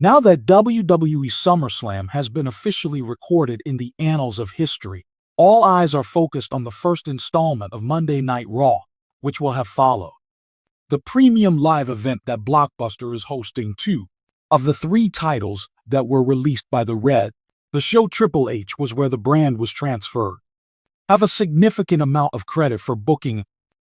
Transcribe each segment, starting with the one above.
Now that WWE SummerSlam has been officially recorded in the annals of history, all eyes are focused on the first installment of Monday Night Raw, which will have followed. The premium live event that Blockbuster is hosting two of the three titles that were released by the show Triple H was where the brand was transferred, have a significant amount of credit for booking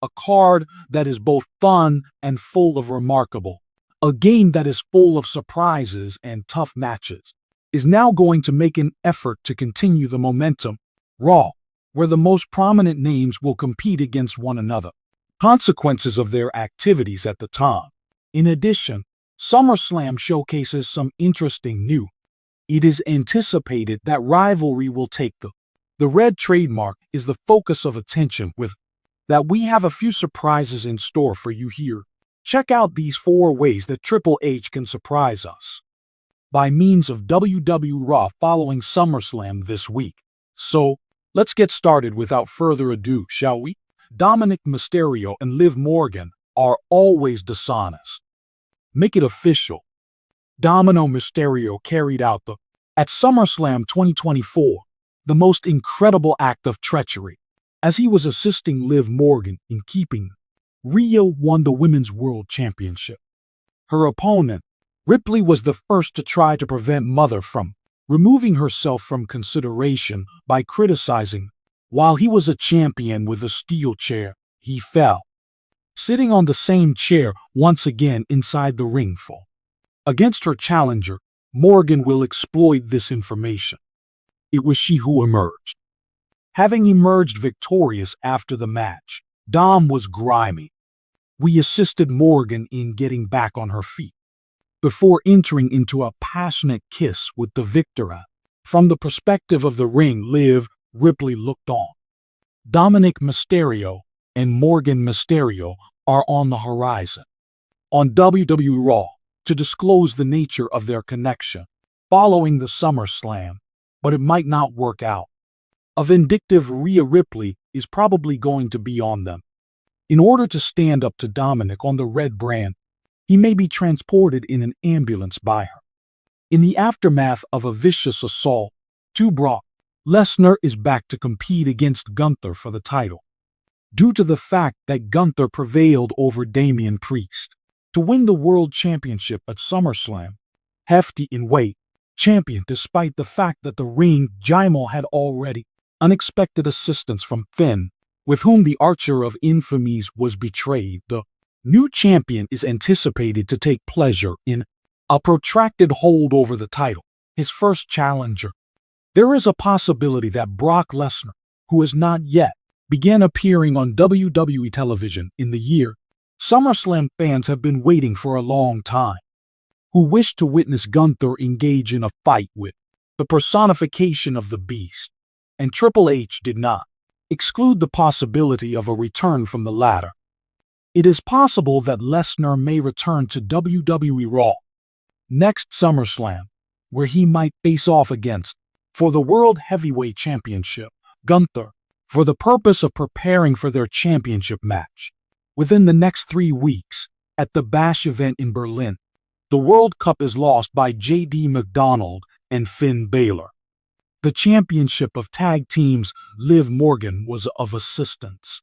a card that is both fun and full of remarkable. A game that is full of surprises and tough matches is now going to make an effort to continue the momentum. Raw, where the most prominent names will compete against one another. Consequences of their activities at the time. In addition, SummerSlam showcases some interesting new. It is anticipated that rivalry will take the red trademark is the focus of attention with that we have a few surprises in store for you here. Check out these 4 ways that Triple H can surprise us by means of WWE Raw following SummerSlam this week. So, let's get started without further ado, shall we? Dominic Mysterio and Liv Morgan are always dishonest. Make it official. Domino Mysterio carried out at SummerSlam 2024, the most incredible act of treachery, as he was assisting Liv Morgan in keeping Rhea won the Women's World Championship. Her opponent, Ripley, was the first to try to prevent Mother from removing herself from consideration by criticizing. While he was a champion with a steel chair, he fell, sitting on the same chair once again inside the ring full. Against her challenger, Morgan will exploit this information. It was she who emerged. Having emerged victorious after the match, Dom was grimy. We assisted Morgan in getting back on her feet before entering into a passionate kiss with the victor. From the perspective of the ring, Liv Ripley looked on. Dominic Mysterio and Morgan Mysterio are on the horizon on WWE Raw to disclose the nature of their connection following the SummerSlam, but it might not work out. A vindictive Rhea Ripley is probably going to be on them. In order to stand up to Dominic on the red brand, he may be transported in an ambulance by her. In the aftermath of a vicious assault to Brock, Lesnar is back to compete against Gunther for the title, due to the fact that Gunther prevailed over Damian Priest to win the World Championship at SummerSlam. Hefty in weight, champion despite the fact that the ring Jamal had already unexpected assistance from Finn, with whom the Archer of Infamies was betrayed. The new champion is anticipated to take pleasure in a protracted hold over the title. His first challenger. There is a possibility that Brock Lesnar, who has not yet began appearing on WWE television in the year SummerSlam, fans have been waiting for a long time, who wish to witness Gunther engage in a fight with the personification of the Beast, and Triple H did not exclude the possibility of a return from the latter. It is possible that Lesnar may return to WWE Raw next SummerSlam, where he might face off against, for the World Heavyweight Championship, Gunther, for the purpose of preparing for their championship match. Within the next 3 weeks, at the Bash event in Berlin, the World Cup is lost by J.D. McDonald and Finn Balor. The championship of tag teams, Liv Morgan was of assistance.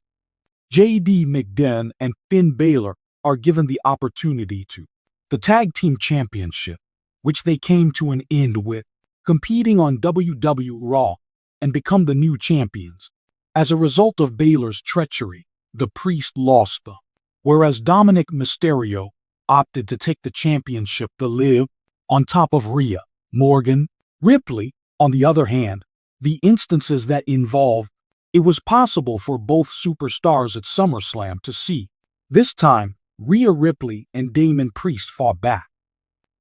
J.D. McDonald and Finn Balor are given the opportunity to the tag team championship, which they came to an end with, competing on WWE Raw and become the new champions. As a result of Balor's treachery, the Priest lost them, whereas Dominic Mysterio opted to take the championship to Liv on top of Rhea. Morgan Ripley, on the other hand, the instances that involved, it was possible for both superstars at SummerSlam to see. This time, Rhea Ripley and Damian Priest fought back,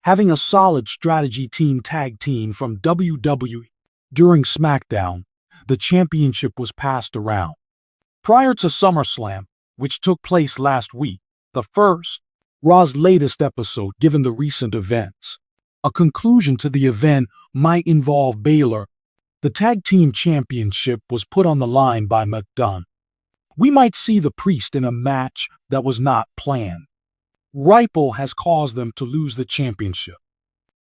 having a solid strategy team tag team from WWE. During SmackDown, the championship was passed around. Prior to SummerSlam, which took place last week, the first, Raw's latest episode given the recent events. A conclusion to the event might involve Balor. The tag team championship was put on the line by McDonald. We might see the Priest in a match that was not planned. Ripley has caused them to lose the championship.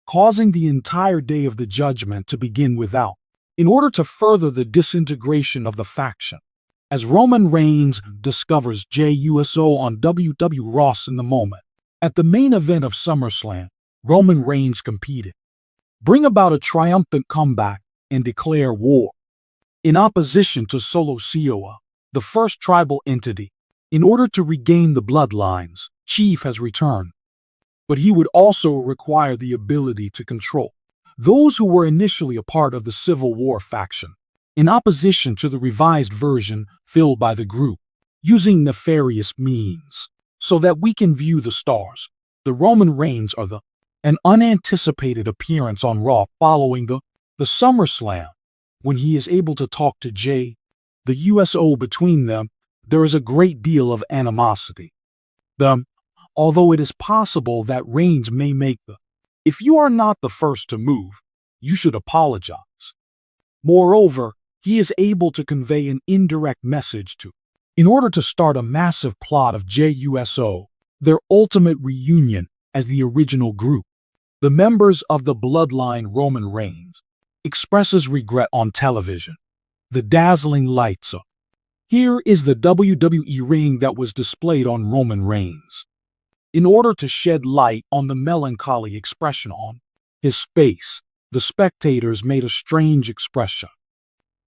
causing the entire day of the judgment to begin without, in order to further the disintegration of the faction. As Roman Reigns discovers Jey Uso on WWE Raw in the moment, at the main event of SummerSlam, Roman Reigns competed, bring about a triumphant comeback and declare war. In opposition to Solo Sikoa, the first tribal entity, in order to regain the bloodlines, Chief has returned. But he would also require the ability to control those who were initially a part of the Civil War faction, in opposition to the revised version filled by the group, using nefarious means, so that we can view the stars. The Roman Reigns are an unanticipated appearance on Raw following the SummerSlam, when he is able to talk to Jey, the USO. Between them, there is a great deal of animosity. Although it is possible that Reigns may make if you are not the first to move, you should apologize. Moreover, he is able to convey an indirect message in order to start a massive plot of Jey Uso, their ultimate reunion as the original group. The members of the bloodline Roman Reigns expresses regret on television. The dazzling lights up. Here is the WWE ring that was displayed on Roman Reigns. In order to shed light on the melancholy expression on his face, the spectators made a strange expression.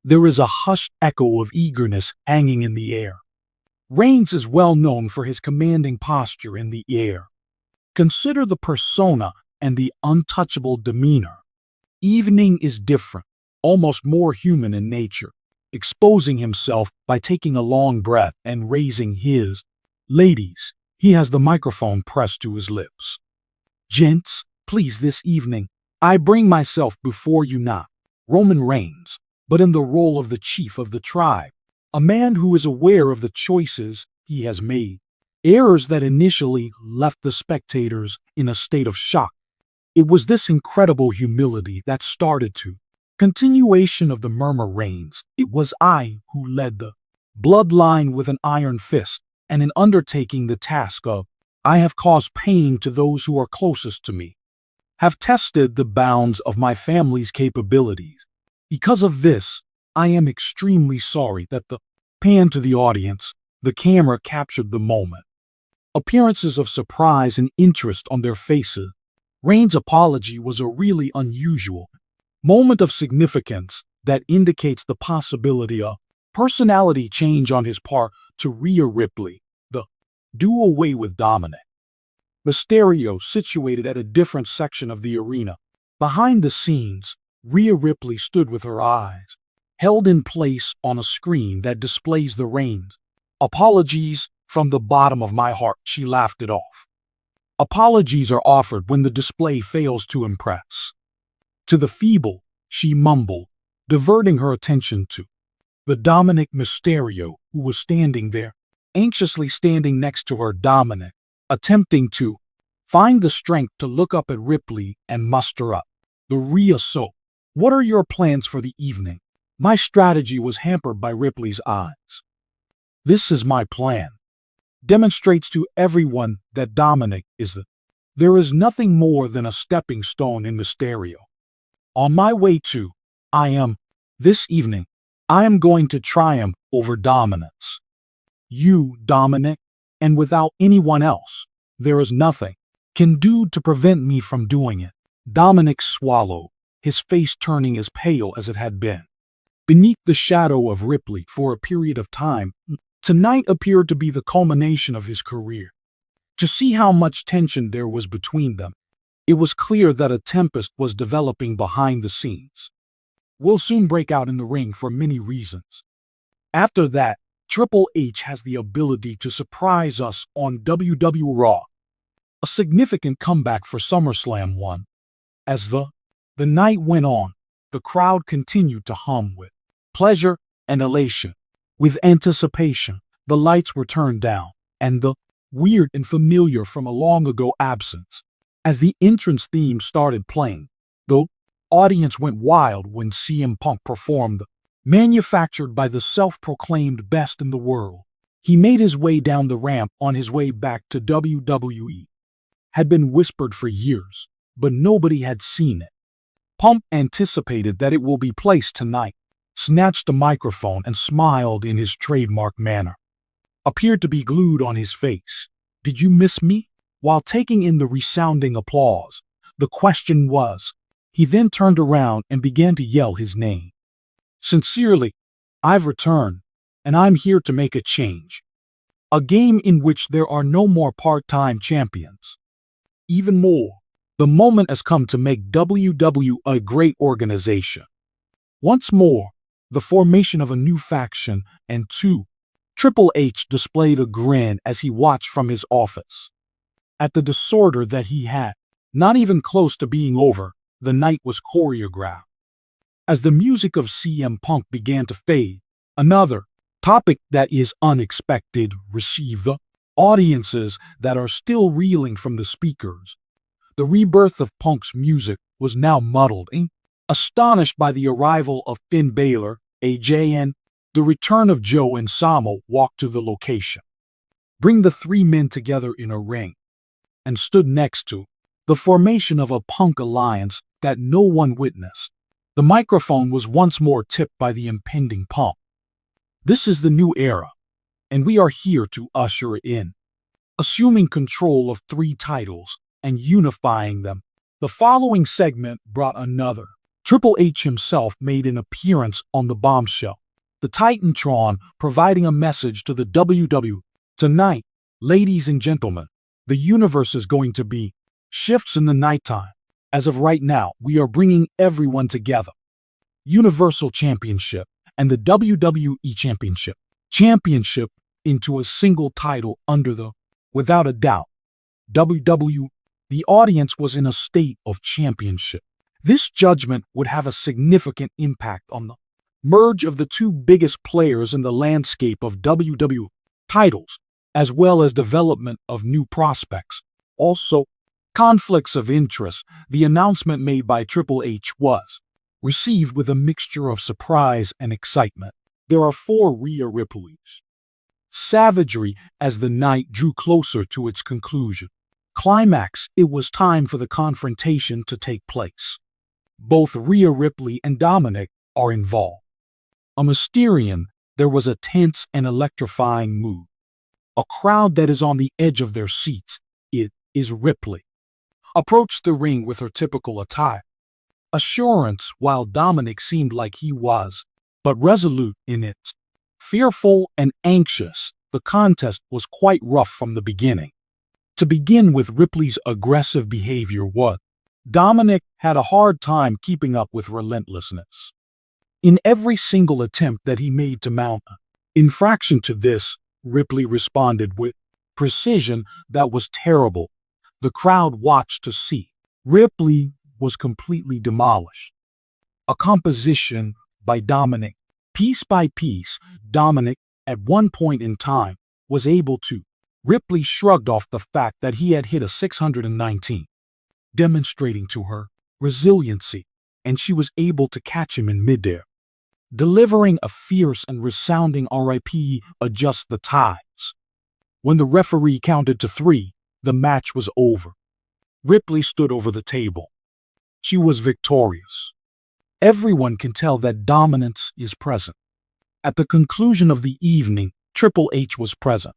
There is a hushed echo of eagerness hanging in the air. Reigns is well known for his commanding posture in the air. Consider the persona and the untouchable demeanor. Evening is different, almost more human in nature, exposing himself by taking a long breath and raising his. Ladies, he has the microphone pressed to his lips. Gents, please, this evening, I bring myself before you not Roman Reigns, but in the role of the chief of the tribe, a man who is aware of the choices he has made, errors that initially left the spectators in a state of shock. It was this incredible humility that started to continuation of the murmur Reigns. It was I who led the bloodline with an iron fist, and in undertaking the task of, I have caused pain to those who are closest to me, have tested the bounds of my family's capabilities. Because of this, I am extremely sorry that the pan to the audience, the camera captured the moment. Appearances of surprise and interest on their faces. Reigns' apology was a really unusual moment of significance that indicates the possibility of personality change on his part to Rhea Ripley, the do away with Dominik. Mysterio situated at a different section of the arena. Behind the scenes, Rhea Ripley stood with her eyes held in place on a screen that displays the Reigns. Apologies from the bottom of my heart, she laughed it off. Apologies are offered when the display fails to impress. To the feeble, she mumbled, diverting her attention to the Dominic Mysterio, who was standing there, anxiously standing next to her. Dominik, attempting to find the strength to look up at Ripley and muster up the Rhea. So, what are your plans for the evening? My strategy was hampered by Ripley's eyes. This is my plan. Demonstrates to everyone that Dominik is there is nothing more than a stepping stone in Mysterio. On my way to, this evening, I am going to triumph over dominance. You, Dominik, and without anyone else, there is nothing can do to prevent me from doing it. Dominik swallowed, his face turning as pale as it had been. Beneath the shadow of Ripley for a period of time, tonight appeared to be the culmination of his career. To see how much tension there was between them, it was clear that a tempest was developing behind the scenes. Will soon break out in the ring for many reasons. After that, Triple H has the ability to surprise us on WWE Raw. A significant comeback for SummerSlam 1. As the night went on, the crowd continued to hum with pleasure and elation. With anticipation, the lights were turned down, and the weird and familiar from a long ago absence. As the entrance theme started playing, the audience went wild when CM Punk performed, manufactured by the self-proclaimed best in the world. He made his way down the ramp on his way back to WWE. Had been whispered for years, but nobody had seen it. Punk anticipated that it will be placed tonight, snatched the microphone and smiled in his trademark manner. Appeared to be glued on his face. "Did you miss me?" While taking in the resounding applause, the question was. He then turned around and began to yell his name. "Sincerely, I've returned, and I'm here to make a change. A game in which there are no more part-time champions. Even more, the moment has come to make WWE a great organization. Once more, the formation of a new faction, and two." Triple H displayed a grin as he watched from his office. At the disorder that he had, not even close to being over, the night was choreographed. As the music of CM Punk began to fade, another topic that is unexpected received the audiences that are still reeling from the speakers. The rebirth of Punk's music was now muddled. Astonished by the arrival of Finn Balor, AJ, and the return of Joe and Samo walked to the location. Bring the three men together in a ring, and stood next to the formation of a Punk alliance that no one witnessed. The microphone was once more tipped by the impending Punk. "This is the new era, and we are here to usher it in, assuming control of three titles and unifying them." The following segment brought another. Triple H himself made an appearance on the bombshell, the Titantron, providing a message to the WWE. "Tonight, ladies and gentlemen, the universe is going to be shifts in the nighttime. As of right now, we are bringing everyone together. Universal Championship and the WWE Championship into a single title under the, without a doubt, WWE." The audience was in a state of championship. This judgment would have a significant impact on the merge of the two biggest players in the landscape of WWE titles, as well as development of new prospects. Also, conflicts of interest. The announcement made by Triple H was received with a mixture of surprise and excitement. There are 4 Rhea Ripleys. Savagery as the night drew closer to its conclusion. Climax, it was time for the confrontation to take place. Both Rhea Ripley and Dominik are involved. A Mysterian, there was a tense and electrifying mood. A crowd that is on the edge of their seats. It is Ripley. Approached the ring with her typical attire. Assurance, while Dominik seemed like he was, but resolute in it. Fearful and anxious, the contest was quite rough from the beginning. To begin with, Ripley's aggressive behavior was. Dominik had a hard time keeping up with relentlessness. In every single attempt that he made to mount an infraction to this, Ripley responded with precision that was terrible. The crowd watched to see. Ripley was completely demolished. A composition by Dominik. Piece by piece, Dominik, at one point in time, was able to. Ripley shrugged off the fact that he had hit a 619, demonstrating to her resiliency, and she was able to catch him in midair, delivering a fierce and resounding RIP. Adjust the tides. When the referee counted to 3, the match was over. Ripley stood over the table. She was victorious. Everyone can tell that dominance is present. At the conclusion of the evening, Triple H was present.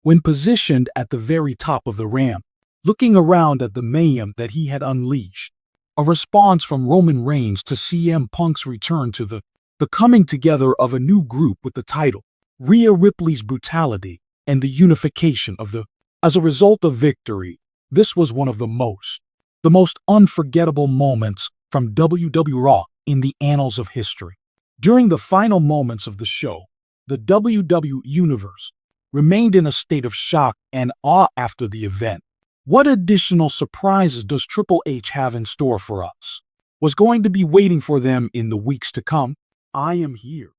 When positioned at the very top of the ramp, looking around at the mayhem that he had unleashed, a response from Roman Reigns to CM Punk's return to the coming together of a new group with the title, Rhea Ripley's brutality, and the unification of the. As a result of victory, this was one of the most unforgettable moments from WWE Raw in the annals of history. During the final moments of the show, the WWE Universe remained in a state of shock and awe after the event. What additional surprises does Triple H have in store for us? Was going to be waiting for them in the weeks to come? I am here.